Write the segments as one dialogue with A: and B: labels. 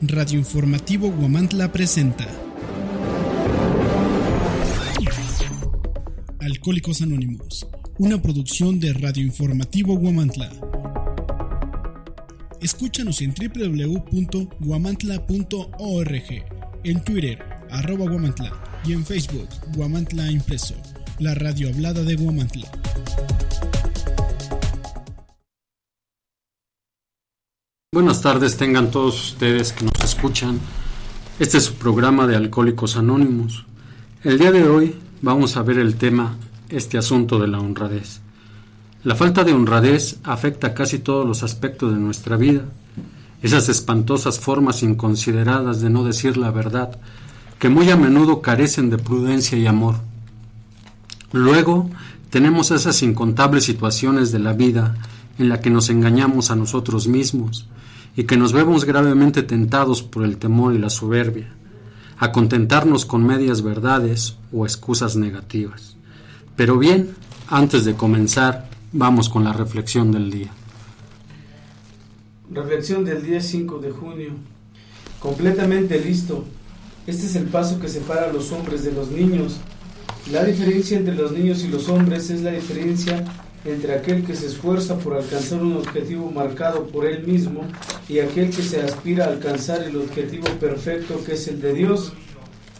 A: Radio Informativo Huamantla presenta Alcohólicos Anónimos, una producción de Radio Informativo Huamantla. Escúchanos en www.huamantla.org, en Twitter, @Huamantla, y en Facebook, Huamantla Impreso, la radio hablada de Huamantla.
B: Buenas tardes tengan todos ustedes que nos escuchan. Este es su programa de Alcohólicos Anónimos. El día de hoy vamos a ver el tema, este asunto de la honradez. La falta de honradez afecta casi todos los aspectos de nuestra vida. Esas espantosas formas inconsideradas de no decir la verdad, que muy a menudo carecen de prudencia y amor. Luego tenemos esas incontables situaciones de la vida en la que nos engañamos a nosotros mismos y que nos vemos gravemente tentados por el temor y la soberbia, a contentarnos con medias verdades o excusas negativas. Pero bien, antes de comenzar, vamos con la reflexión del día.
C: Reflexión del día 5 de junio. Completamente listo. Este es el paso que separa a los hombres de los niños. La diferencia entre los niños y los hombres es la diferencia entre aquel que se esfuerza por alcanzar un objetivo marcado por él mismo y aquel que se aspira a alcanzar el objetivo perfecto que es el de Dios.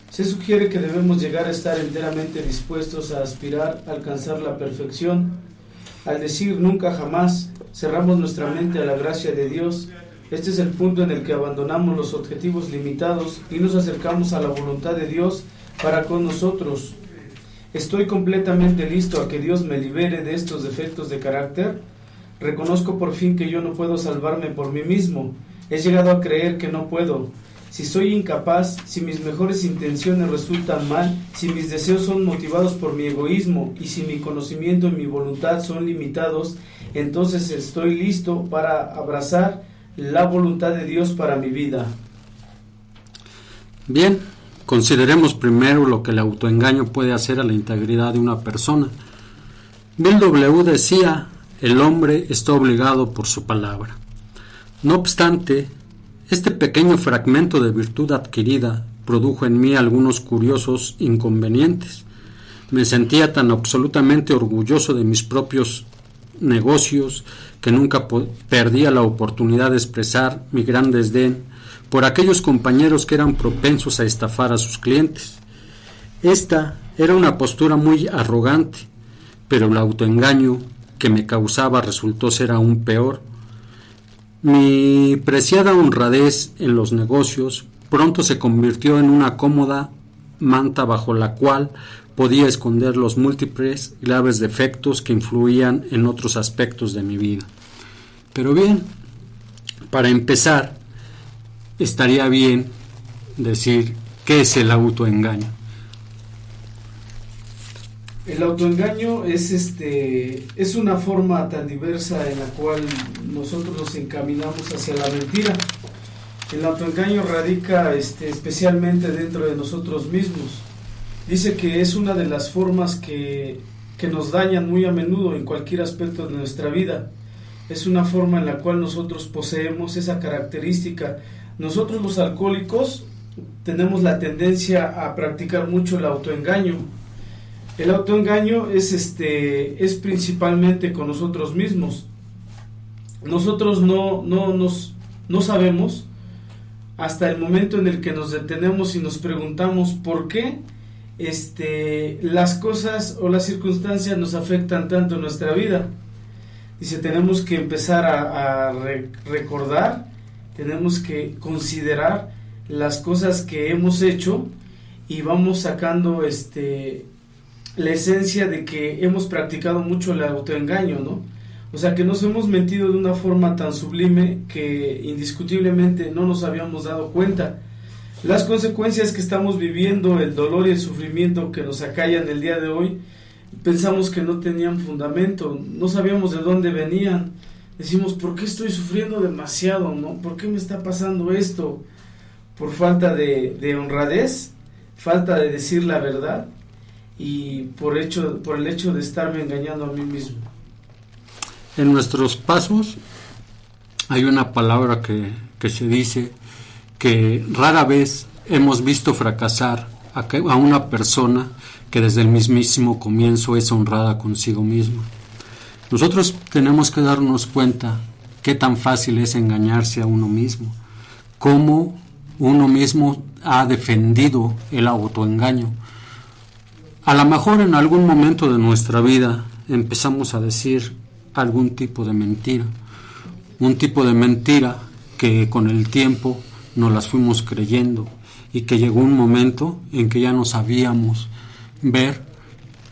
C: Se sugiere que debemos llegar a estar enteramente dispuestos a aspirar a alcanzar la perfección. Al decir nunca jamás, cerramos nuestra mente a la gracia de Dios. Este es el punto en el que abandonamos los objetivos limitados y nos acercamos a la voluntad de Dios para con nosotros. ¿Estoy completamente listo a que Dios me libere de estos defectos de carácter? Reconozco por fin que yo no puedo salvarme por mí mismo. He llegado a creer que no puedo. Si soy incapaz, si mis mejores intenciones resultan mal, si mis deseos son motivados por mi egoísmo y si mi conocimiento y mi voluntad son limitados, entonces estoy listo para abrazar la voluntad de Dios para mi vida.
B: Bien, consideremos primero lo que el autoengaño puede hacer a la integridad de una persona. Bill W. decía, el hombre está obligado por su palabra. No obstante, este pequeño fragmento de virtud adquirida produjo en mí algunos curiosos inconvenientes. Me sentía tan absolutamente orgulloso de mis propios negocios que nunca perdía la oportunidad de expresar mi gran desdén por aquellos compañeros que eran propensos a estafar a sus clientes. Esta era una postura muy arrogante, pero el autoengaño que me causaba resultó ser aún peor. Mi preciada honradez en los negocios pronto se convirtió en una cómoda manta bajo la cual podía esconder los múltiples graves defectos que influían en otros aspectos de mi vida. Pero bien, para empezar, estaría bien decir qué es el autoengaño.
C: El autoengaño es una forma tan diversa en la cual nosotros nos encaminamos hacia la mentira. El autoengaño radica especialmente dentro de nosotros mismos. Dice que es una de las formas que nos dañan muy a menudo en cualquier aspecto de nuestra vida. Es una forma en la cual nosotros poseemos esa característica. Nosotros los alcohólicos tenemos la tendencia a practicar mucho el autoengaño. El autoengaño es principalmente con nosotros mismos. Nosotros no sabemos hasta el momento en el que nos detenemos y nos preguntamos por qué las cosas o las circunstancias nos afectan tanto en nuestra vida. Dice, tenemos que empezar a recordar, tenemos que considerar las cosas que hemos hecho y vamos sacando la esencia de que hemos practicado mucho el autoengaño, ¿no? O sea, que nos hemos mentido de una forma tan sublime que indiscutiblemente no nos habíamos dado cuenta. Las consecuencias que estamos viviendo, el dolor y el sufrimiento que nos acallan el día de hoy, pensamos que no tenían fundamento, no sabíamos de dónde venían. Decimos, ¿por qué estoy sufriendo demasiado, no? ¿Por qué me está pasando esto? Por falta de honradez, falta de decir la verdad y por el hecho de estarme engañando a mí mismo.
B: En nuestros pasos hay una palabra que se dice que rara vez hemos visto fracasar a una persona que desde el mismísimo comienzo es honrada consigo misma. Nosotros tenemos que darnos cuenta qué tan fácil es engañarse a uno mismo, cómo uno mismo ha defendido el autoengaño. A lo mejor en algún momento de nuestra vida empezamos a decir algún tipo de mentira, un tipo de mentira que con el tiempo nos las fuimos creyendo y que llegó un momento en que ya no sabíamos ver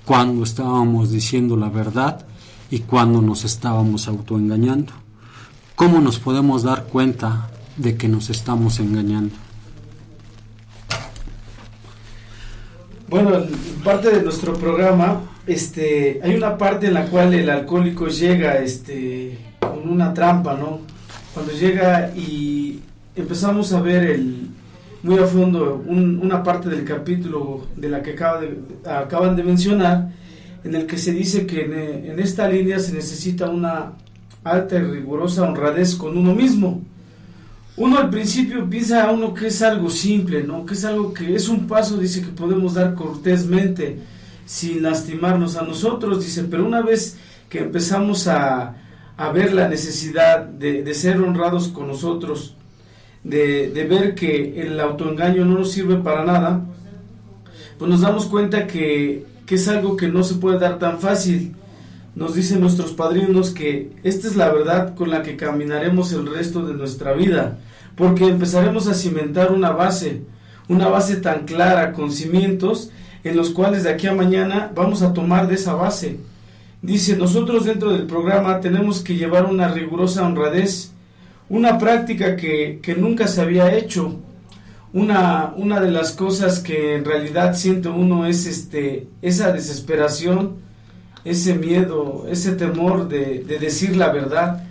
B: cuándo estábamos diciendo la verdad y cuándo nos estábamos autoengañando. ¿Cómo nos podemos dar cuenta de que nos estamos engañando?
C: Bueno, en parte de nuestro programa, hay una parte en la cual el alcohólico llega, con una trampa, ¿no? Cuando llega y empezamos a ver muy a fondo una parte del capítulo de la que acaban de mencionar, en el que se dice que en esta línea se necesita una alta y rigurosa honradez con uno mismo. Uno al principio piensa que es algo simple, ¿no? Que es algo que es un paso, dice, que podemos dar cortésmente, sin lastimarnos a nosotros, dice, pero una vez que empezamos a ver la necesidad de ser honrados con nosotros, de ver que el autoengaño no nos sirve para nada, pues nos damos cuenta que es algo que no se puede dar tan fácil. Nos dicen nuestros padrinos que esta es la verdad con la que caminaremos el resto de nuestra vida, porque empezaremos a cimentar una base tan clara, con cimientos en los cuales de aquí a mañana vamos a tomar de esa base. Dice, nosotros dentro del programa tenemos que llevar una rigurosa honradez, una práctica que nunca se había hecho. Una de las cosas que en realidad siente uno es esa desesperación, ese miedo, ese temor de decir la verdad.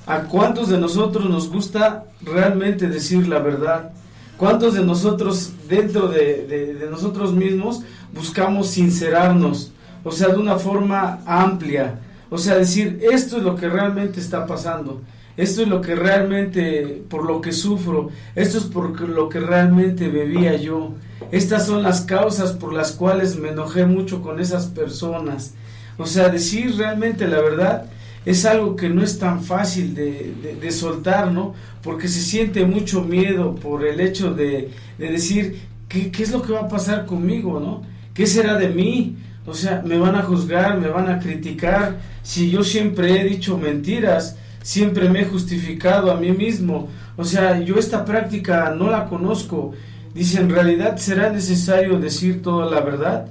C: ¿A cuántos de nosotros nos gusta realmente decir la verdad? ¿Cuántos de nosotros dentro de nosotros mismos buscamos sincerarnos? O sea, de una forma amplia. O sea, decir, esto es lo que realmente está pasando. Esto es lo que realmente, por lo que sufro. Esto es por lo que realmente bebía yo. Estas son las causas por las cuales me enojé mucho con esas personas. O sea, decir realmente la verdad es algo que no es tan fácil de soltar, ¿no? Porque se siente mucho miedo por el hecho de decir, ¿qué es lo que va a pasar conmigo, no? ¿Qué será de mí? O sea, me van a juzgar, me van a criticar. Si yo siempre he dicho mentiras, siempre me he justificado a mí mismo. O sea, yo esta práctica no la conozco. Dice, en realidad será necesario decir toda la verdad.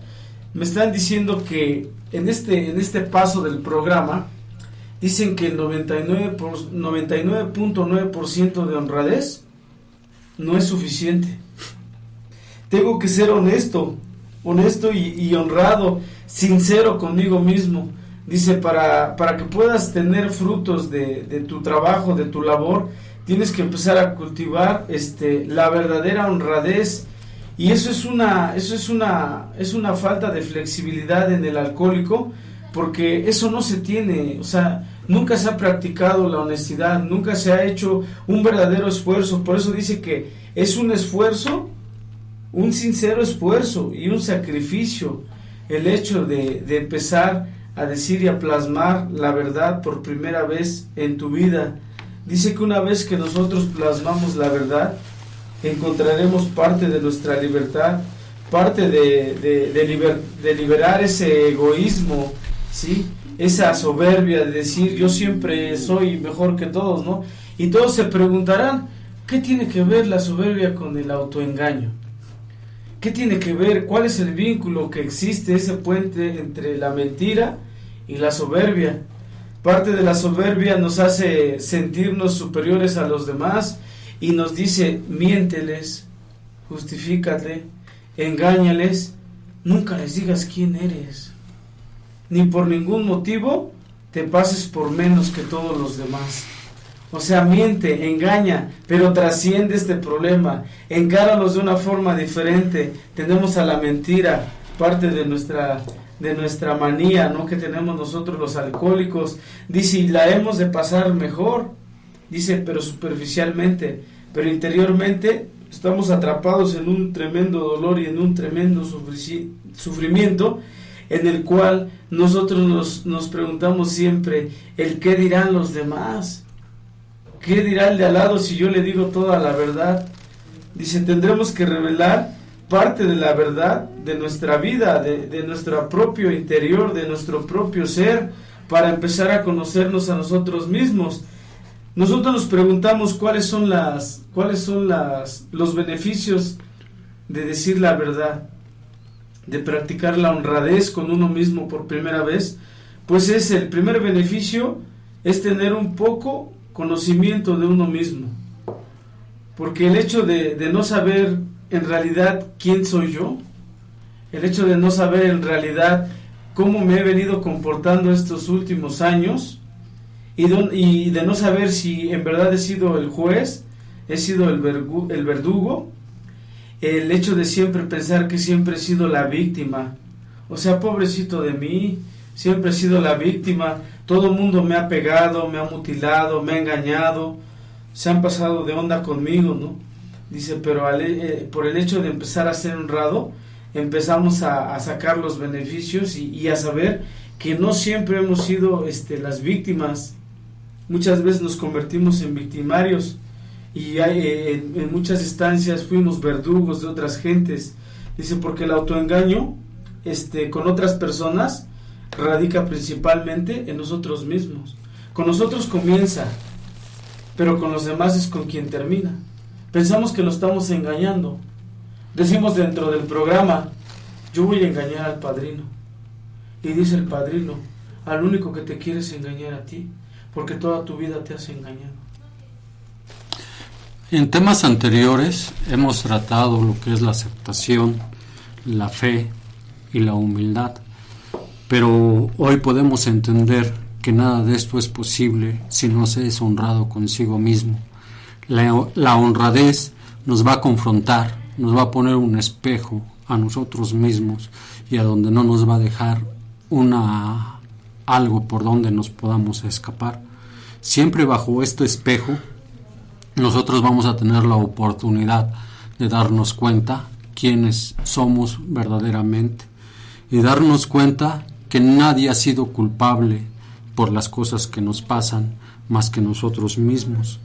C: Me están diciendo que en este paso del programa, dicen que el 99.9% de honradez no es suficiente. Tengo que ser honesto y honrado, sincero conmigo mismo. Dice, para que puedas tener frutos de tu trabajo, de tu labor, tienes que empezar a cultivar la verdadera honradez. Y eso es una falta de flexibilidad en el alcohólico, porque eso no se tiene. O sea, nunca se ha practicado la honestidad, nunca se ha hecho un verdadero esfuerzo. Por eso dice que es un esfuerzo, un sincero esfuerzo y un sacrificio, el hecho de empezar a decir y a plasmar la verdad por primera vez en tu vida. Dice que una vez que nosotros plasmamos la verdad, encontraremos parte de nuestra libertad, parte de liberar ese egoísmo, ¿sí? Esa soberbia de decir yo siempre soy mejor que todos, ¿no? Y todos se preguntarán, ¿qué tiene que ver la soberbia con el autoengaño? ¿Qué tiene que ver? ¿Cuál es el vínculo que existe, ese puente entre la mentira y la soberbia? Parte de la soberbia nos hace sentirnos superiores a los demás y nos dice, miénteles, justifícate, engáñales, nunca les digas quién eres, ni por ningún motivo te pases por menos que todos los demás. O sea, miente, engaña, pero trasciende este problema, encáralos de una forma diferente. Tenemos a la mentira, parte de nuestra manía, ¿no?, que tenemos nosotros los alcohólicos. Dice, y la hemos de pasar mejor, dice, pero superficialmente, pero interiormente estamos atrapados en un tremendo dolor y en un tremendo sufrimiento, en el cual nosotros nos preguntamos siempre, ¿el qué dirán los demás? ¿Qué dirá el de al lado si yo le digo toda la verdad? Dice, tendremos que revelar parte de la verdad de nuestra vida, de nuestro propio interior, de nuestro propio ser, para empezar a conocernos a nosotros mismos. Nosotros nos preguntamos cuáles son los beneficios de decir la verdad, de practicar la honradez con uno mismo por primera vez. Pues el primer beneficio es tener un poco conocimiento de uno mismo, porque el hecho de no saber en realidad quién soy yo, el hecho de no saber en realidad cómo me he venido comportando estos últimos años, y de no saber si en verdad he sido el juez, he sido el verdugo, el hecho de siempre pensar que siempre he sido la víctima, o sea, pobrecito de mí, siempre he sido la víctima, todo el mundo me ha pegado, me ha mutilado, me ha engañado, se han pasado de onda conmigo, ¿no? Dice, pero por el hecho de empezar a ser honrado, empezamos a sacar los beneficios y a saber que no siempre hemos sido las víctimas. Muchas veces nos convertimos en victimarios y en muchas instancias fuimos verdugos de otras gentes. Dice, porque el autoengaño con otras personas radica principalmente en nosotros mismos. Con nosotros comienza, pero con los demás es con quien termina. Pensamos que lo estamos engañando. Decimos dentro del programa, yo voy a engañar al padrino. Y dice el padrino, al único que te quiere es engañar a ti, porque toda tu vida te has engañado.
B: En temas anteriores hemos tratado lo que es la aceptación, la fe y la humildad, pero hoy podemos entender que nada de esto es posible si no se es honrado consigo mismo. La honradez nos va a confrontar, nos va a poner un espejo a nosotros mismos y a donde no nos va a dejar algo por donde nos podamos escapar. Siempre bajo este espejo nosotros vamos a tener la oportunidad de darnos cuenta quiénes somos verdaderamente y darnos cuenta que nadie ha sido culpable por las cosas que nos pasan más que nosotros mismos.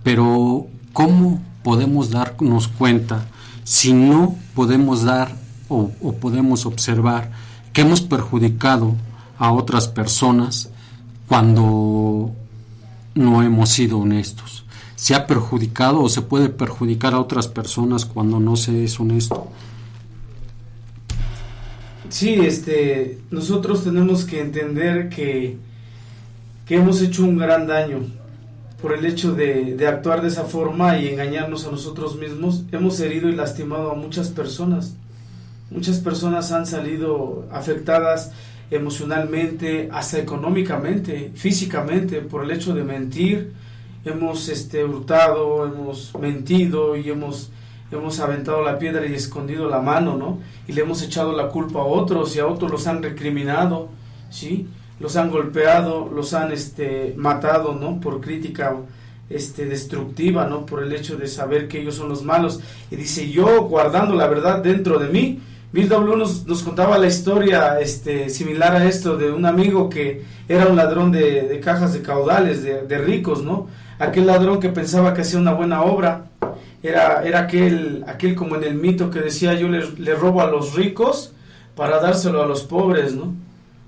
B: Pero ¿cómo podemos darnos cuenta si no podemos dar o podemos observar que hemos perjudicado a otras personas cuando no hemos sido honestos? ¿Se ha perjudicado o se puede perjudicar a otras personas cuando no se es honesto?
C: Sí, nosotros tenemos que entender que hemos hecho un gran daño por el hecho de actuar de esa forma y engañarnos a nosotros mismos. Hemos herido y lastimado a muchas personas. Muchas personas han salido afectadas emocionalmente, hasta económicamente, físicamente, por el hecho de mentir. Hemos hurtado, hemos mentido y hemos aventado la piedra y escondido la mano, ¿no? Y le hemos echado la culpa a otros y a otros los han recriminado, ¿sí? Los han golpeado, los han matado, ¿no? Por crítica destructiva, ¿no? Por el hecho de saber que ellos son los malos. Y dice, yo guardando la verdad dentro de mí. Bill W. nos contaba la historia similar a esto de un amigo que era un ladrón de cajas de caudales, de ricos, ¿no? Aquel ladrón que pensaba que hacía una buena obra. Era aquel como en el mito que decía, yo le robo a los ricos para dárselo a los pobres, ¿no?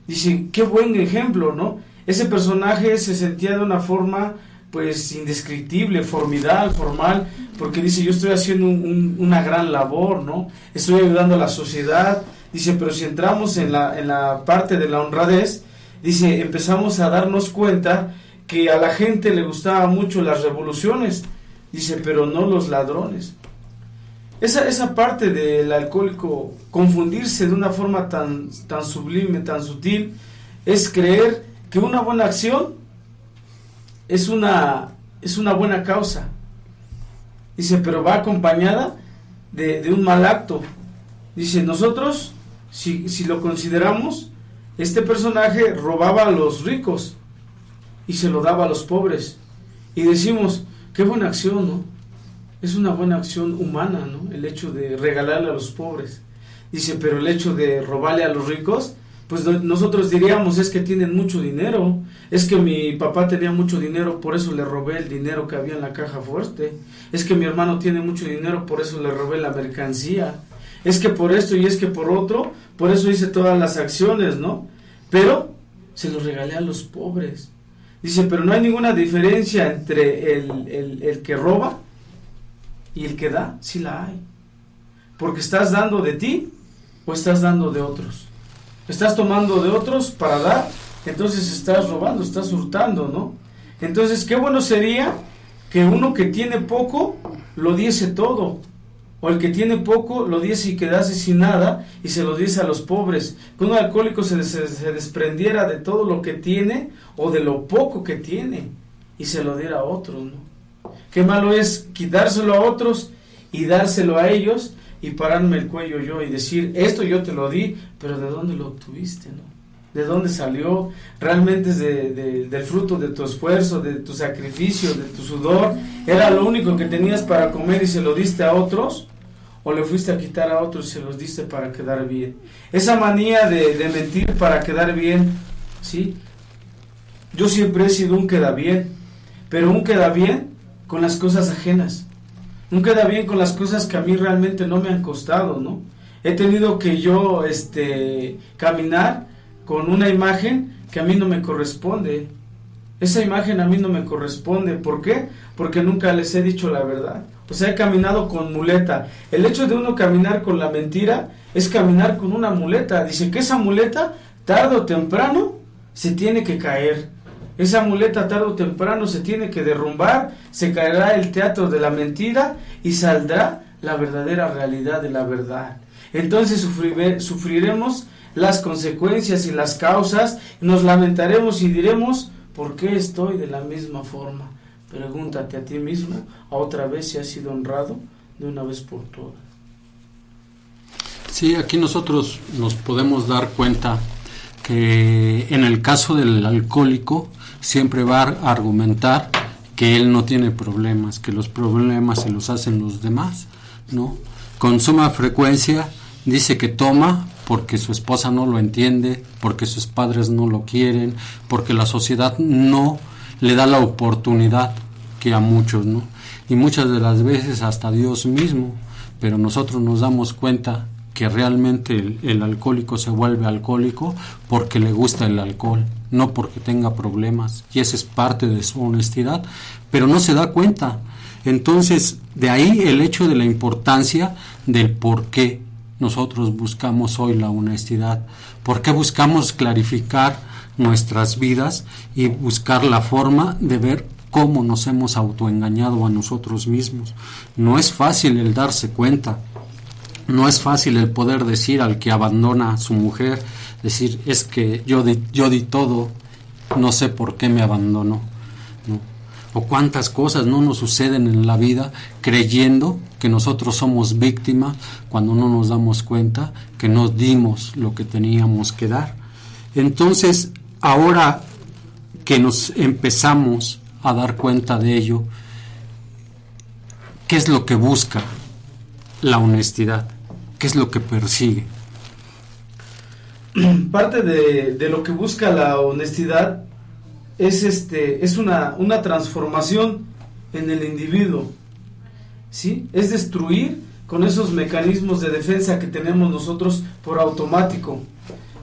C: Dice, qué buen ejemplo, ¿no? Ese personaje se sentía de una forma pues indescriptible, formal, porque dice, yo estoy haciendo una gran labor, ¿no? Estoy ayudando a la sociedad. Dice, pero si entramos en la parte de la honradez, dice, empezamos a darnos cuenta que a la gente le gustaban mucho las revoluciones, dice, pero no los ladrones. Esa parte del alcohólico, confundirse de una forma tan sublime, tan sutil, es creer que una buena acción es una buena causa. Dice, pero va acompañada de un mal acto. Dice, nosotros, si lo consideramos, este personaje robaba a los ricos y se lo daba a los pobres. Y decimos, qué buena acción, ¿no? es una buena acción humana, ¿no? El hecho de regalarle a los pobres. Dice, pero el hecho de robarle a los ricos, pues nosotros diríamos, es que tienen mucho dinero, es que mi papá tenía mucho dinero, por eso le robé el dinero que había en la caja fuerte, es que mi hermano tiene mucho dinero, por eso le robé la mercancía, es que por esto y es que por otro, por eso hice todas las acciones, ¿no? Pero se los regalé a los pobres. Dice, pero no hay ninguna diferencia entre el que roba y el que da. Sí la hay, porque estás dando de ti o estás dando de otros. Estás tomando de otros para dar, entonces estás robando, estás hurtando, ¿no? Entonces, qué bueno sería que uno que tiene poco lo diese todo, o el que tiene poco lo diese y quedase sin nada y se lo diese a los pobres. Que un alcohólico se desprendiera de todo lo que tiene o de lo poco que tiene y se lo diera a otros, ¿no? Qué malo es quitárselo a otros y dárselo a ellos y pararme el cuello yo y decir, esto yo te lo di, pero ¿de dónde lo obtuviste, no? ¿De dónde salió? ¿Realmente es del fruto de tu esfuerzo, de tu sacrificio, de tu sudor? ¿Era lo único que tenías para comer y se lo diste a otros? ¿O le fuiste a quitar a otros y se los diste para quedar bien? Esa manía de mentir para quedar bien, ¿sí? Yo siempre he sido un queda bien, pero un queda bien con las cosas ajenas. Un queda bien con las cosas que a mí realmente no me han costado, ¿no? He tenido que yo caminar con una imagen que a mí no me corresponde. Esa imagen a mí no me corresponde. ¿Por qué? Porque nunca les he dicho la verdad. O sea, he caminado con muleta. El hecho de uno caminar con la mentira es caminar con una muleta. Dice que esa muleta, tarde o temprano, se tiene que caer. Esa muleta tarde o temprano se tiene que derrumbar, se caerá el teatro de la mentira y saldrá la verdadera realidad de la verdad. Entonces sufriremos las consecuencias y las causas, nos lamentaremos y diremos, ¿por qué estoy de la misma forma? Pregúntate a ti mismo, a otra vez si has sido honrado de una vez por todas.
B: Sí, aquí nosotros nos podemos dar cuenta que en el caso del alcohólico siempre va a argumentar que él no tiene problemas, que los problemas se los hacen los demás, ¿no? Con suma frecuencia dice que toma porque su esposa no lo entiende, porque sus padres no lo quieren, porque la sociedad no le da la oportunidad que a muchos, ¿no? Y muchas de las veces hasta Dios mismo, pero nosotros nos damos cuenta que realmente el alcohólico se vuelve alcohólico porque le gusta el alcohol, no porque tenga problemas, y esa es parte de su honestidad, pero no se da cuenta. Entonces, de ahí el hecho de la importancia del por qué nosotros buscamos hoy la honestidad, por qué buscamos clarificar nuestras vidas y buscar la forma de ver cómo nos hemos autoengañado a nosotros mismos. No es fácil el darse cuenta. No es fácil el poder decir al que abandona a su mujer, decir, es que yo di todo, no sé por qué me abandonó, ¿no? O cuántas cosas no nos suceden en la vida creyendo que nosotros somos víctimas cuando no nos damos cuenta que no dimos lo que teníamos que dar. Entonces, ahora que nos empezamos a dar cuenta de ello, ¿qué es lo que busca la honestidad? ¿Qué es lo que persigue?
C: Parte de lo que busca la honestidad es una transformación en el individuo, ¿sí? Es destruir con esos mecanismos de defensa que tenemos nosotros por automático.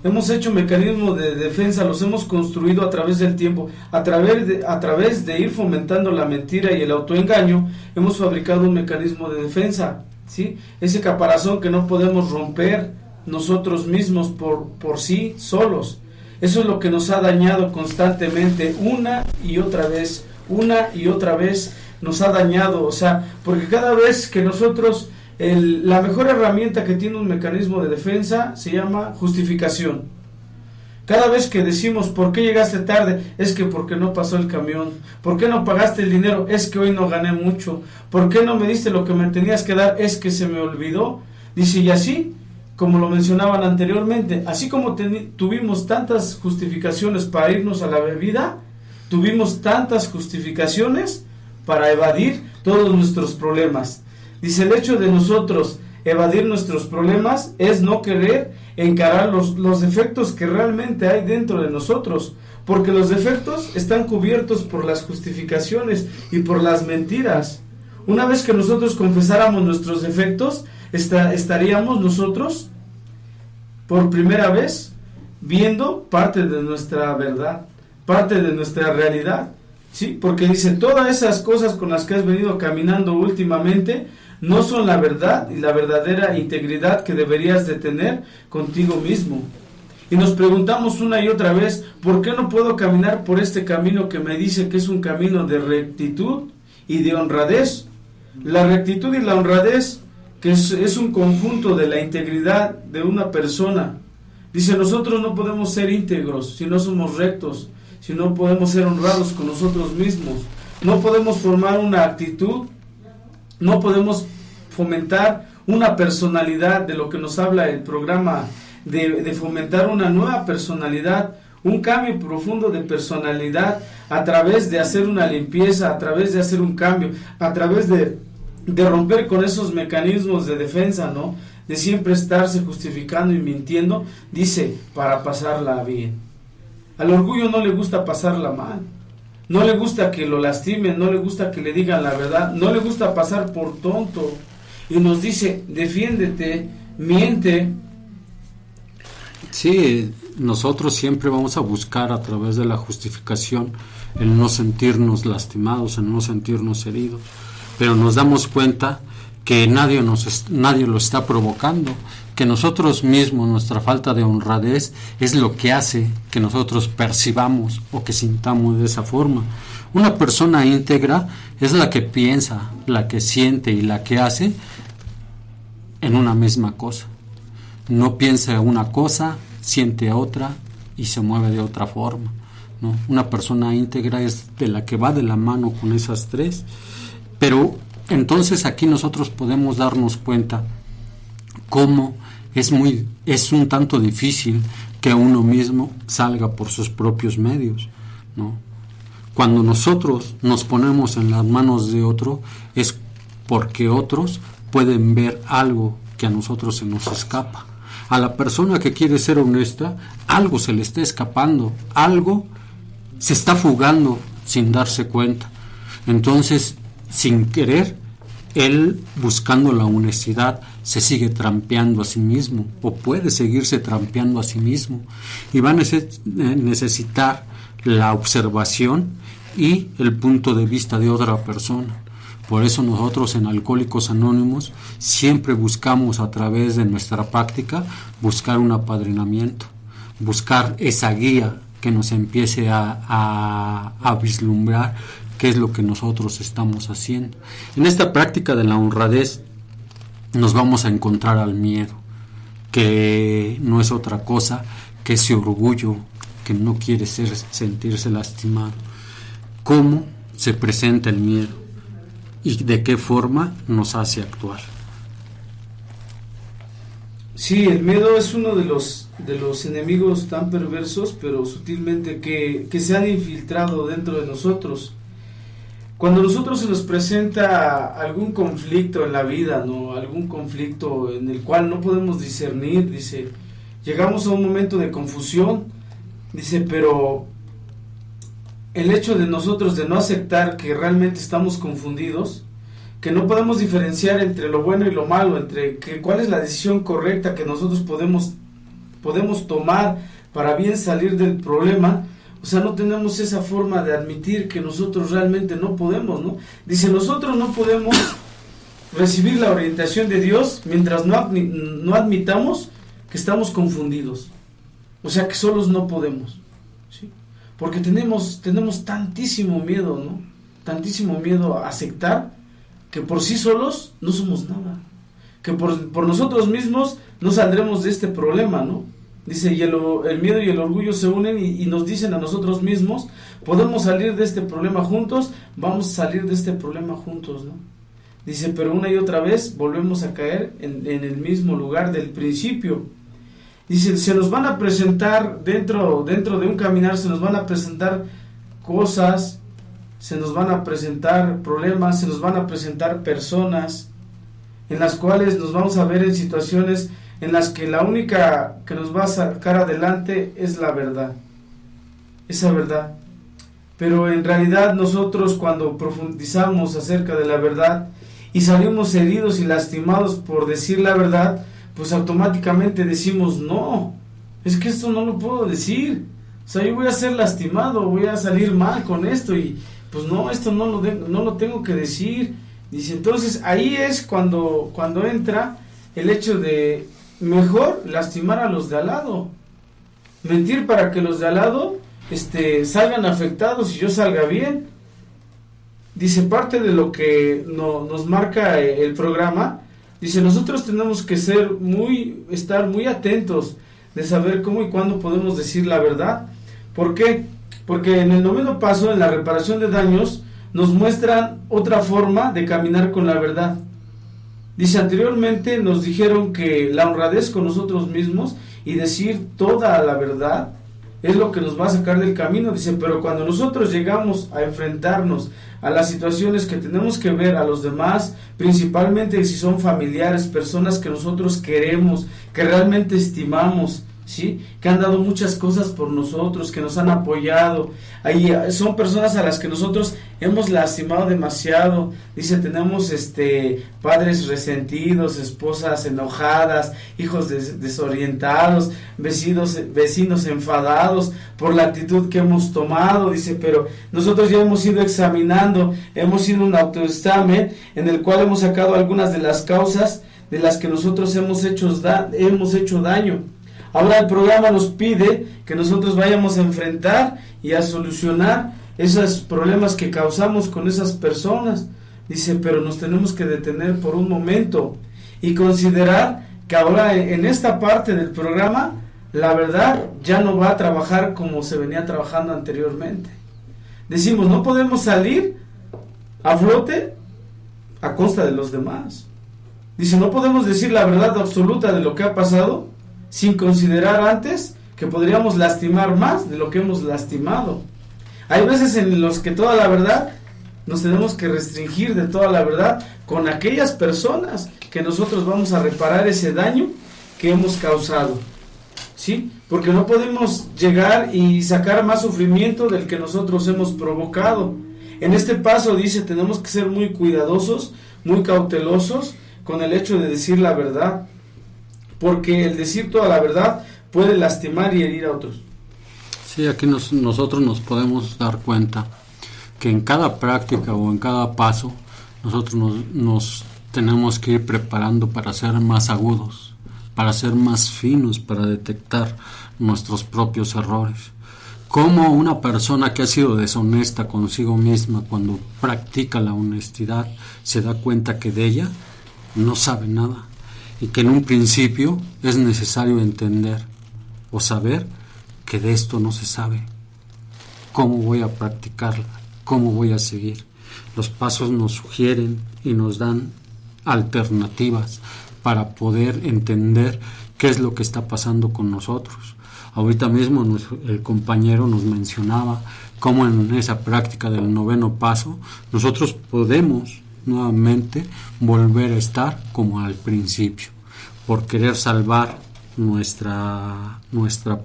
C: Hemos hecho mecanismos de defensa, los hemos construido a través del tiempo, a través de ir fomentando la mentira y el autoengaño, hemos fabricado un mecanismo de defensa, ¿sí? Ese caparazón que no podemos romper nosotros mismos por sí solos. Eso es lo que nos ha dañado constantemente, una y otra vez nos ha dañado, o sea, porque cada vez que nosotros, la mejor herramienta que tiene un mecanismo de defensa se llama justificación. Cada vez que decimos, ¿por qué llegaste tarde? Es que porque no pasó el camión. ¿Por qué no pagaste el dinero? Es que hoy no gané mucho. ¿Por qué no me diste lo que me tenías que dar? Es que se me olvidó. Dice, y así, como lo mencionaban anteriormente, así como tuvimos tantas justificaciones para irnos a la bebida, tuvimos tantas justificaciones para evadir todos nuestros problemas. Dice, el hecho de nosotros evadir nuestros problemas es no querer encarar los defectos que realmente hay dentro de nosotros, porque los defectos están cubiertos por las justificaciones y por las mentiras. Una vez que nosotros confesáramos nuestros defectos, estaríamos nosotros por primera vez viendo parte de nuestra verdad, parte de nuestra realidad, ¿sí? Porque dice, todas esas cosas con las que has venido caminando últimamente no son la verdad y la verdadera integridad que deberías de tener contigo mismo. Y nos preguntamos una y otra vez, ¿por qué no puedo caminar por este camino que me dice que es un camino de rectitud y de honradez? La rectitud y la honradez, que es un conjunto de la integridad de una persona. Dice, nosotros no podemos ser íntegros si no somos rectos, si no podemos ser honrados con nosotros mismos. No podemos formar una actitud, no podemos fomentar una personalidad, de lo que nos habla el programa, de fomentar una nueva personalidad, un cambio profundo de personalidad a través de hacer una limpieza, a través de hacer un cambio, a través de romper con esos mecanismos de defensa, ¿no? De siempre estarse justificando y mintiendo, dice, para pasarla bien. Al orgullo no le gusta pasarla mal, no le gusta que lo lastimen, no le gusta que le digan la verdad, no le gusta pasar por tonto, y nos dice, defiéndete, miente.
B: Sí, nosotros siempre vamos a buscar a través de la justificación el no sentirnos lastimados, el no sentirnos heridos, pero nos damos cuenta que nadie lo está provocando, que nosotros mismos, nuestra falta de honradez es lo que hace que nosotros percibamos o que sintamos de esa forma. Una persona íntegra es la que piensa, la que siente y la que hace en una misma cosa. No piensa una cosa, siente otra y se mueve de otra forma, ¿no? Una persona íntegra es de la que va de la mano con esas tres, pero entonces aquí nosotros podemos darnos cuenta cómo es un tanto difícil que uno mismo salga por sus propios medios, ¿no? Cuando nosotros nos ponemos en las manos de otro es porque otros pueden ver algo que a nosotros se nos escapa. A la persona que quiere ser honesta, algo se le está escapando, algo se está fugando sin darse cuenta. Entonces, sin querer, él, buscando la honestidad, se sigue trampeando a sí mismo, o puede seguirse trampeando a sí mismo, y va a necesitar la observación y el punto de vista de otra persona. Por eso nosotros en Alcohólicos Anónimos siempre buscamos, a través de nuestra práctica, buscar un apadrinamiento, buscar esa guía que nos empiece a vislumbrar qué es lo que nosotros estamos haciendo. En esta práctica de la honradez nos vamos a encontrar al miedo, que no es otra cosa que ese orgullo que no quiere sentirse lastimado. ¿Cómo se presenta el miedo y de qué forma nos hace actuar?
C: Sí, el miedo es uno de los enemigos tan perversos, pero sutilmente que se han infiltrado dentro de nosotros. Cuando a nosotros se nos presenta algún conflicto en la vida, ¿no? Algún conflicto en el cual no podemos discernir, dice, llegamos a un momento de confusión, dice, pero el hecho de nosotros de no aceptar que realmente estamos confundidos, que no podemos diferenciar entre lo bueno y lo malo, entre cuál es la decisión correcta que nosotros podemos tomar para bien salir del problema. O sea, no tenemos esa forma de admitir que nosotros realmente no podemos, ¿no? Dice, nosotros no podemos recibir la orientación de Dios mientras no admitamos que estamos confundidos. O sea, que solos no podemos, ¿sí? Porque tenemos tantísimo miedo, ¿no? Tantísimo miedo a aceptar que por sí solos no somos nada. Que por nosotros mismos no saldremos de este problema, ¿no? Dice, y el miedo y el orgullo se unen y nos dicen a nosotros mismos, podemos salir de este problema juntos, vamos a salir de este problema juntos, ¿no? Dice, pero una y otra vez volvemos a caer en el mismo lugar del principio. Dice, se nos van a presentar dentro de un caminar, se nos van a presentar cosas se nos van a presentar problemas, se nos van a presentar personas en las cuales nos vamos a ver en situaciones en las que la única que nos va a sacar adelante es la verdad, esa verdad. Pero en realidad nosotros, cuando profundizamos acerca de la verdad y salimos heridos y lastimados por decir la verdad, pues automáticamente decimos, no, es que esto no lo puedo decir, o sea, yo voy a ser lastimado, voy a salir mal con esto, y pues no, esto no lo tengo que decir. Dice, entonces ahí es cuando entra el hecho de mejor lastimar a los de al lado, mentir para que los de al lado salgan afectados y yo salga bien. Dice, parte de lo que nos marca el programa, dice, nosotros tenemos que estar muy atentos de saber cómo y cuándo podemos decir la verdad. ¿Por qué? Porque en el 9º paso, en la reparación de daños, nos muestran otra forma de caminar con la verdad. Dice, anteriormente nos dijeron que la honradez con nosotros mismos y decir toda la verdad es lo que nos va a sacar del camino. Dice, pero cuando nosotros llegamos a enfrentarnos a las situaciones que tenemos que ver a los demás, principalmente si son familiares, personas que nosotros queremos, que realmente estimamos, ¿sí?, que han dado muchas cosas por nosotros, que nos han apoyado, ahí son personas a las que nosotros hemos lastimado demasiado. Dice, tenemos padres resentidos, esposas enojadas, hijos desorientados, vecinos enfadados por la actitud que hemos tomado. Dice, pero nosotros ya hemos ido examinando, hemos ido un autoexamen en el cual hemos sacado algunas de las causas de las que nosotros hemos hecho daño. Ahora el programa nos pide que nosotros vayamos a enfrentar y a solucionar esos problemas que causamos con esas personas. Dice, pero nos tenemos que detener por un momento y considerar que ahora en esta parte del programa la verdad ya no va a trabajar como se venía trabajando anteriormente. Decimos, no podemos salir a flote a costa de los demás. Dice, no podemos decir la verdad absoluta de lo que ha pasado sin considerar antes que podríamos lastimar más de lo que hemos lastimado. Hay veces en los que toda la verdad nos tenemos que restringir de toda la verdad con aquellas personas que nosotros vamos a reparar ese daño que hemos causado, ¿sí? Porque no podemos llegar y sacar más sufrimiento del que nosotros hemos provocado. En este paso dice, tenemos que ser muy cuidadosos, muy cautelosos con el hecho de decir la verdad, porque el decir toda la verdad puede lastimar y herir a otros.
B: Sí, aquí nosotros nos podemos dar cuenta que en cada práctica o en cada paso nosotros nos tenemos que ir preparando para ser más agudos, para ser más finos, para detectar nuestros propios errores. Como una persona que ha sido deshonesta consigo misma, cuando practica la honestidad, se da cuenta que de ella no sabe nada, y que en un principio es necesario entender o saber que de esto no se sabe. ¿Cómo voy a practicarla? ¿Cómo voy a seguir? Los pasos nos sugieren y nos dan alternativas para poder entender qué es lo que está pasando con nosotros. Ahorita mismo el compañero nos mencionaba cómo en esa práctica del 9º paso nosotros podemos nuevamente volver a estar como al principio. Por querer salvar nuestra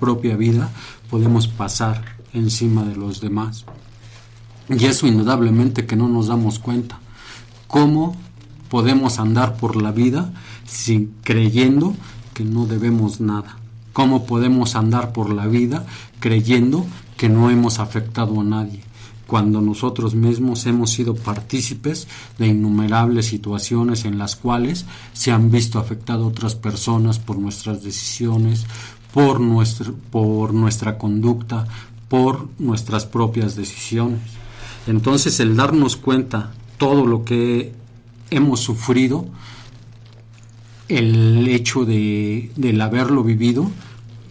B: propia vida, podemos pasar encima de los demás. Y eso indudablemente que no nos damos cuenta. ¿Cómo podemos andar por la vida creyendo que no debemos nada? ¿Cómo podemos andar por la vida creyendo que no hemos afectado a nadie, cuando nosotros mismos hemos sido partícipes de innumerables situaciones en las cuales se han visto afectadas otras personas por nuestras decisiones, por nuestra conducta, por nuestras propias decisiones? Entonces, el darnos cuenta todo lo que hemos sufrido, el hecho del haberlo vivido,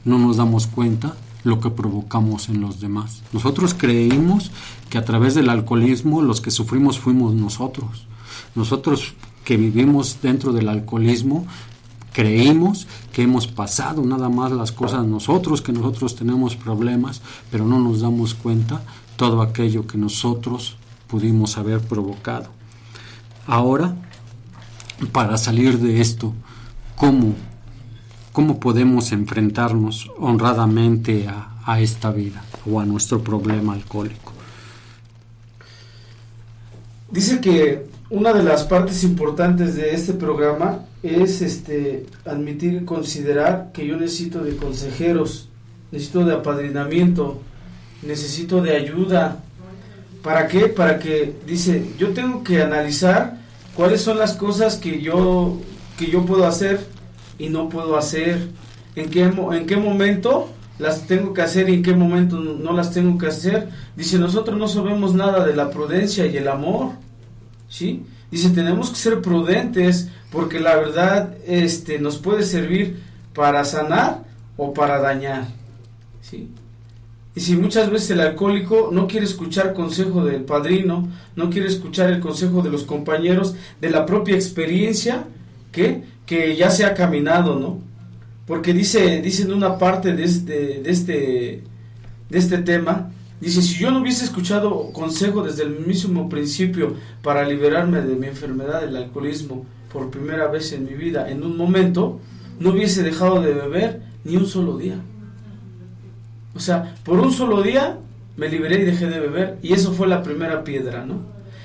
B: no nos damos cuenta lo que provocamos en los demás. Nosotros creímos que a través del alcoholismo los que sufrimos fuimos nosotros. Nosotros que vivimos dentro del alcoholismo creímos que hemos pasado nada más las cosas nosotros, que nosotros tenemos problemas, pero no nos damos cuenta todo aquello que nosotros pudimos haber provocado. Ahora, para salir de esto, ¿cómo podemos enfrentarnos honradamente a esta vida o a nuestro problema alcohólico?
C: Dice que una de las partes importantes de este programa es admitir y considerar que yo necesito de consejeros, necesito de apadrinamiento, necesito de ayuda. ¿Para qué? Para que, dice, yo tengo que analizar cuáles son las cosas que yo puedo hacer y no puedo hacer, en qué momento las tengo que hacer y en qué momento no las tengo que hacer. Dice, nosotros no sabemos nada de la prudencia y el amor, ¿sí? Dice, tenemos que ser prudentes porque la verdad nos puede servir para sanar o para dañar, ¿sí? Y si muchas veces el alcohólico no quiere escuchar consejo del padrino, no quiere escuchar el consejo de los compañeros, de la propia experiencia que ya se ha caminado, ¿no? Porque dice en una parte de este tema, dice, si yo no hubiese escuchado consejo desde el mismo principio para liberarme de mi enfermedad del alcoholismo por primera vez en mi vida, en un momento, no hubiese dejado de beber ni un solo día. O sea, por un solo día me liberé y dejé de beber, y eso fue la primera piedra, ¿no?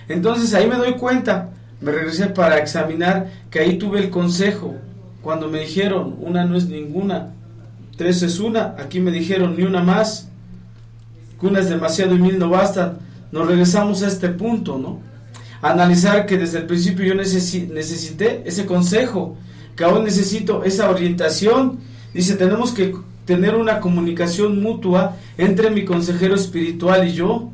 C: Entonces ahí me doy cuenta, me regresé para examinar que ahí tuve el consejo. Cuando me dijeron, una no es ninguna, 3 es una, aquí me dijeron ni una más, que una es demasiado y 1000 no bastan. Nos regresamos a este punto, ¿no? Analizar que desde el principio yo necesité ese consejo, que aún necesito esa orientación. Dice, tenemos que tener una comunicación mutua entre mi consejero espiritual y yo.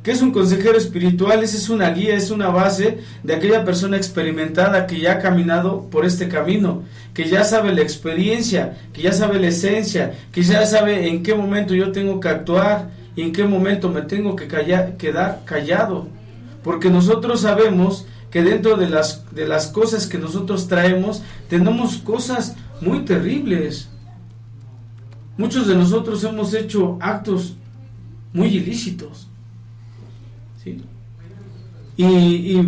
C: ¿Qué es un consejero espiritual? Esa es una guía, es una base de aquella persona experimentada que ya ha caminado por este camino, que ya sabe la experiencia, que ya sabe la esencia, que ya sabe en qué momento yo tengo que actuar y en qué momento me tengo que quedar callado. Porque nosotros sabemos que dentro de las cosas que nosotros traemos, tenemos cosas muy terribles. Muchos de nosotros hemos hecho actos muy ilícitos, ¿sí? Y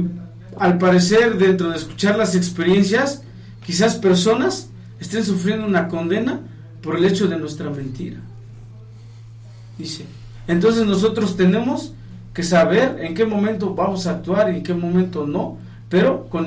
C: al parecer, dentro de escuchar las experiencias, quizás personas estén sufriendo una condena por el hecho de nuestra mentira. Dice, entonces nosotros tenemos que saber en qué momento vamos a actuar y en qué momento no, pero con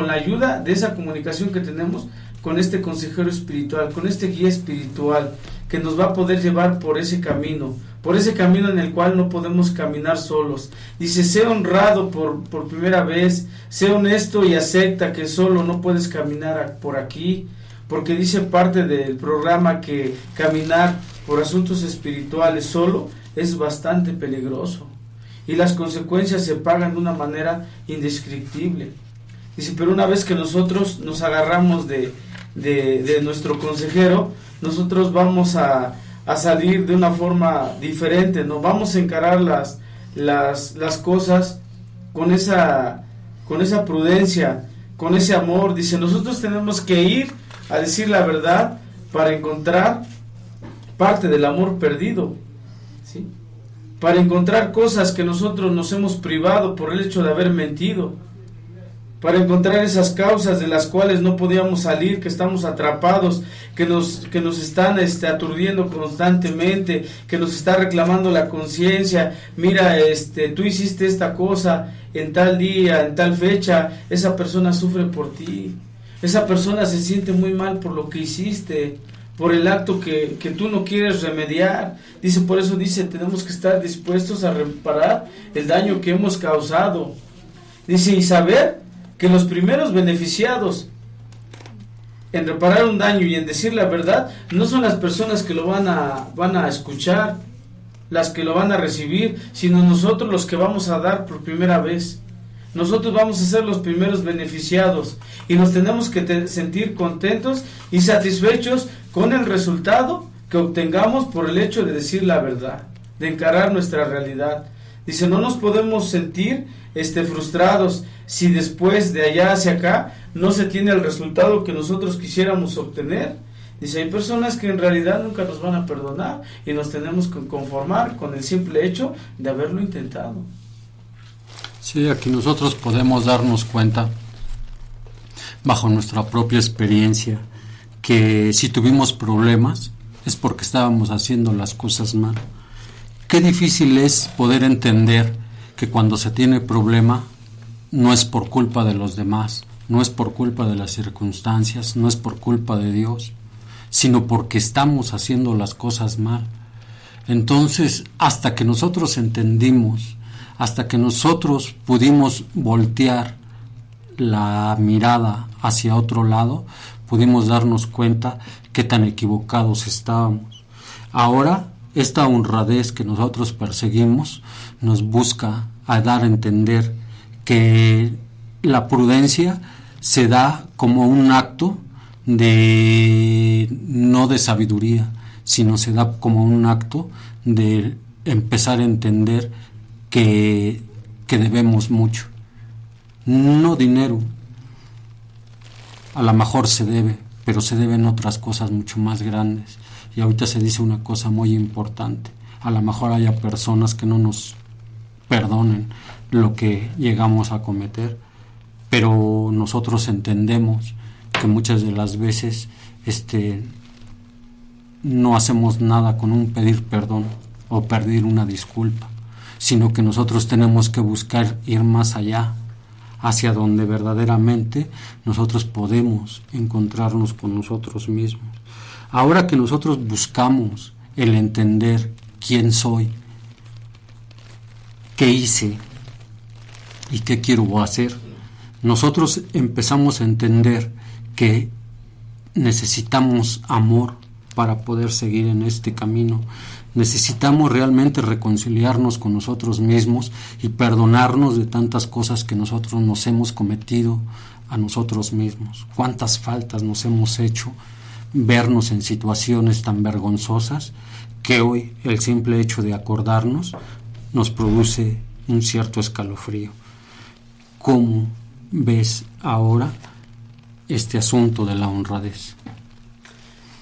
C: la ayuda de esa comunicación que tenemos con este consejero espiritual, con este guía espiritual, que nos va a poder llevar por ese camino en el cual no podemos caminar solos. Dice, sé honrado por primera vez, sé honesto y acepta que solo no puedes caminar por aquí, porque dice parte del programa que caminar por asuntos espirituales solo es bastante peligroso y las consecuencias se pagan de una manera indescriptible. Dice, pero una vez que nosotros nos agarramos de nuestro consejero, nosotros vamos a salir de una forma diferente, ¿no? Vamos a encarar las cosas con esa prudencia, con ese amor. Dice, nosotros tenemos que ir a decir la verdad para encontrar parte del amor perdido, ¿sí? Para encontrar cosas que nosotros nos hemos privado por el hecho de haber mentido, para encontrar esas causas de las cuales no podíamos salir, que estamos atrapados, que nos están aturdiendo constantemente, que nos está reclamando la conciencia. Mira, tú hiciste esta cosa en tal día, en tal fecha, esa persona sufre por ti, esa persona se siente muy mal por lo que hiciste, por el acto que tú no quieres remediar. Dice, por eso dice, tenemos que estar dispuestos a reparar el daño que hemos causado. Dice, y saber que los primeros beneficiados en reparar un daño y en decir la verdad no son las personas que lo van a escuchar, las que lo van a recibir, sino nosotros los que vamos a dar por primera vez. Nosotros vamos a ser los primeros beneficiados y nos tenemos que sentir contentos y satisfechos con el resultado que obtengamos por el hecho de decir la verdad, de encarar nuestra realidad. Dice, no nos podemos sentir frustrados si después de allá hacia acá no se tiene el resultado que nosotros quisiéramos obtener. Dice, hay personas que en realidad nunca nos van a perdonar y nos tenemos que conformar con el simple hecho de haberlo intentado.
B: Sí, aquí nosotros podemos darnos cuenta, bajo nuestra propia experiencia, que si tuvimos problemas es porque estábamos haciendo las cosas mal. Qué difícil es poder entender que cuando se tiene problema no es por culpa de los demás, no es por culpa de las circunstancias, no es por culpa de Dios, sino porque estamos haciendo las cosas mal. Entonces, hasta que nosotros entendimos, hasta que nosotros pudimos voltear la mirada hacia otro lado, pudimos darnos cuenta qué tan equivocados estábamos. Ahora, esta honradez que nosotros perseguimos nos busca a dar a entender que la prudencia se da como un acto de no de sabiduría, sino se da como un acto de empezar a entender que debemos mucho. No dinero, a lo mejor se debe, pero se deben otras cosas mucho más grandes. Y ahorita se dice una cosa muy importante: a lo mejor haya personas que no nos perdonen lo que llegamos a cometer, pero nosotros entendemos que muchas de las veces no hacemos nada con un pedir perdón o pedir una disculpa, sino que nosotros tenemos que buscar ir más allá, hacia donde verdaderamente nosotros podemos encontrarnos con nosotros mismos. Ahora que nosotros buscamos el entender quién soy, qué hice y qué quiero hacer, nosotros empezamos a entender que necesitamos amor para poder seguir en este camino. Necesitamos realmente reconciliarnos con nosotros mismos y perdonarnos de tantas cosas que nosotros nos hemos cometido a nosotros mismos. Cuántas faltas nos hemos hecho, vernos en situaciones tan vergonzosas que hoy el simple hecho de acordarnos nos produce un cierto escalofrío. ¿Cómo ves ahora este asunto de la honradez?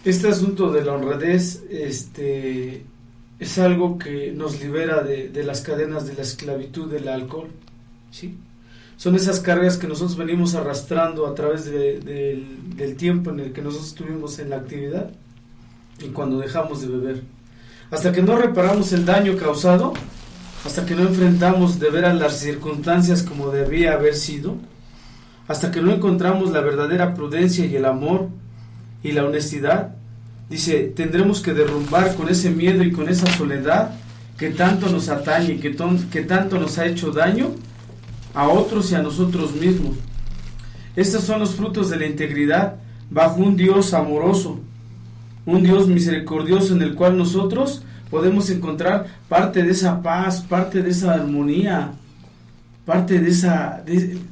C: Este asunto de la honradez es algo que nos libera de las cadenas de la esclavitud del alcohol, ¿sí? Son esas cargas que nosotros venimos arrastrando a través del tiempo en el que nosotros estuvimos en la actividad y cuando dejamos de beber. Hasta que no reparamos el daño causado, hasta que no enfrentamos de veras las circunstancias como debía haber sido, hasta que no encontramos la verdadera prudencia y el amor y la honestidad, dice, tendremos que derrumbar con ese miedo y con esa soledad que tanto nos atañe y que tanto nos ha hecho daño a otros y a nosotros mismos. Estos son los frutos de la integridad bajo un Dios amoroso, un Dios misericordioso en el cual nosotros podemos encontrar parte de esa paz, parte de esa armonía, parte de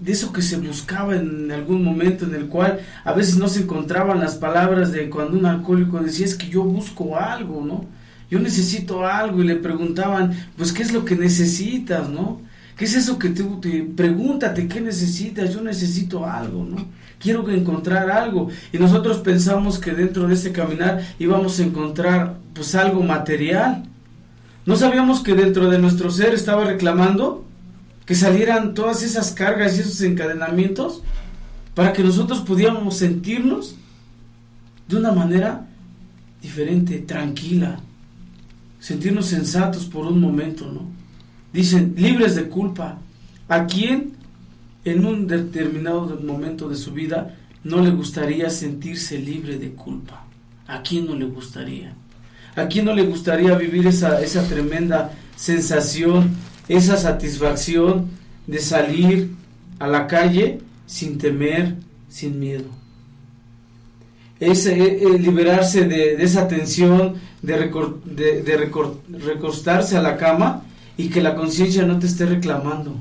C: eso que se buscaba en algún momento, en el cual a veces no se encontraban las palabras de cuando un alcohólico decía, es que yo busco algo, ¿no? Yo necesito algo, y le preguntaban, pues, ¿qué es lo que necesitas, no? ¿Qué es eso que te pregúntate, qué necesitas? Yo necesito algo, ¿no? Quiero encontrar algo. Y nosotros pensamos que dentro de ese caminar íbamos a encontrar, pues, algo material. No sabíamos que dentro de nuestro ser estaba reclamando que salieran todas esas cargas y esos encadenamientos para que nosotros pudiéramos sentirnos de una manera diferente, tranquila, sentirnos sensatos por un momento, ¿no? Dicen, libres de culpa. ¿A quién en un determinado momento de su vida no le gustaría sentirse libre de culpa? ¿A quién no le gustaría? ¿A quién no le gustaría vivir esa tremenda sensación, esa satisfacción de salir a la calle sin temer, sin miedo? Es liberarse de esa tensión de recostarse a la cama y que la conciencia no te esté reclamando,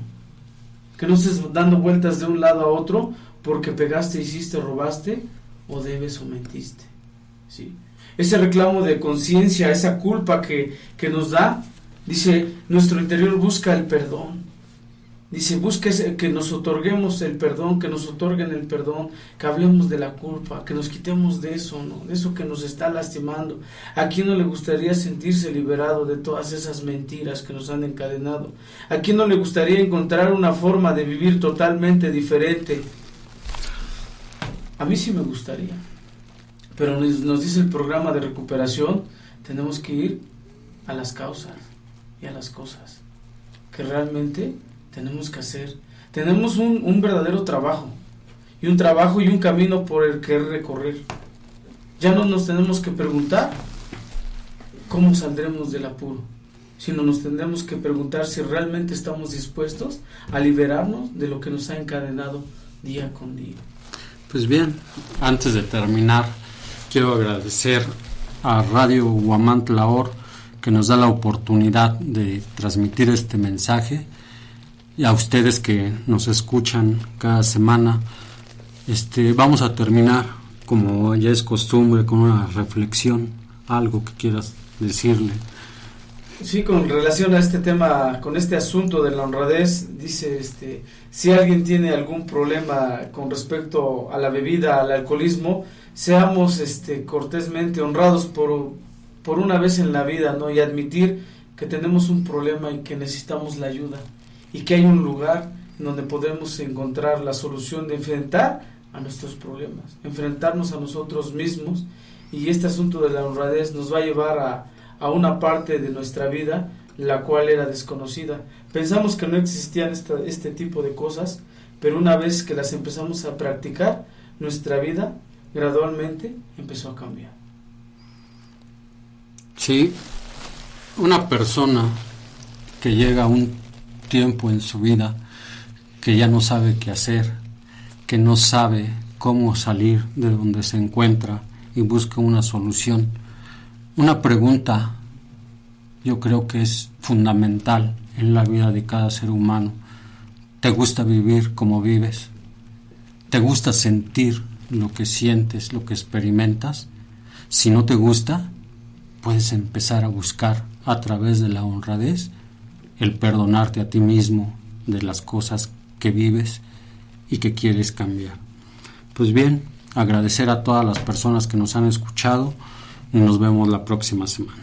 C: que no estés dando vueltas de un lado a otro porque pegaste, hiciste, robaste o debes o mentiste, ¿sí? Ese reclamo de conciencia, esa culpa que nos da, dice, nuestro interior busca el perdón. Dice, busca que nos otorguemos el perdón, que nos otorguen el perdón, que hablemos de la culpa, que nos quitemos de eso, ¿no? De eso que nos está lastimando. ¿A quién no le gustaría sentirse liberado de todas esas mentiras que nos han encadenado? ¿A quién no le gustaría encontrar una forma de vivir totalmente diferente? A mí sí me gustaría. Pero nos dice el programa de recuperación, tenemos que ir a las causas y a las cosas que realmente tenemos que hacer. Tenemos un verdadero trabajo y un camino por el que recorrer. Ya no nos tenemos que preguntar cómo saldremos del apuro, sino nos tendremos que preguntar si realmente estamos dispuestos a liberarnos de lo que nos ha encadenado día con día.
B: Pues bien, antes de terminar, quiero agradecer a Radio Huamantla Or, que nos da la oportunidad de transmitir este mensaje, y a ustedes que nos escuchan cada semana. Vamos a terminar, como ya es costumbre, con una reflexión, algo que quieras decirle.
C: Sí, con relación a este tema, con este asunto de la honradez, dice, si alguien tiene algún problema con respecto a la bebida, al alcoholismo, seamos cortésmente honrados por una vez en la vida, ¿no? Y admitir que tenemos un problema y que necesitamos la ayuda, y que hay un lugar donde podemos encontrar la solución de enfrentar a nuestros problemas, enfrentarnos a nosotros mismos, y este asunto de la honradez nos va a llevar a una parte de nuestra vida la cual era desconocida. Pensamos que no existían este tipo de cosas, pero una vez que las empezamos a practicar, nuestra vida gradualmente empezó a cambiar.
B: Sí, una persona que llega a un tiempo en su vida que ya no sabe qué hacer, que no sabe cómo salir de donde se encuentra y busca una solución. Una pregunta yo creo que es fundamental en la vida de cada ser humano. ¿Te gusta vivir como vives? ¿Te gusta sentir lo que sientes, lo que experimentas? Si no te gusta, puedes empezar a buscar a través de la honradez el perdonarte a ti mismo de las cosas que vives y que quieres cambiar. Pues bien, agradecer a todas las personas que nos han escuchado y nos vemos la próxima semana.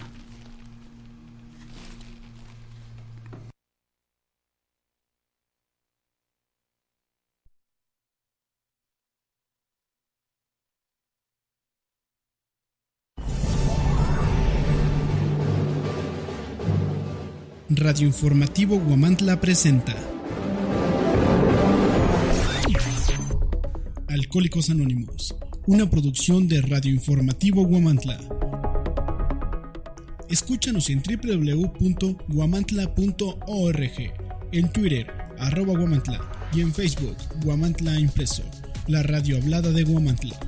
A: Radio Informativo Huamantla presenta Alcohólicos Anónimos, una producción de Radio Informativo Huamantla. Escúchanos en www.huamantla.org, en Twitter, @Huamantla, y en Facebook, Huamantla Impreso, la radio hablada de Huamantla.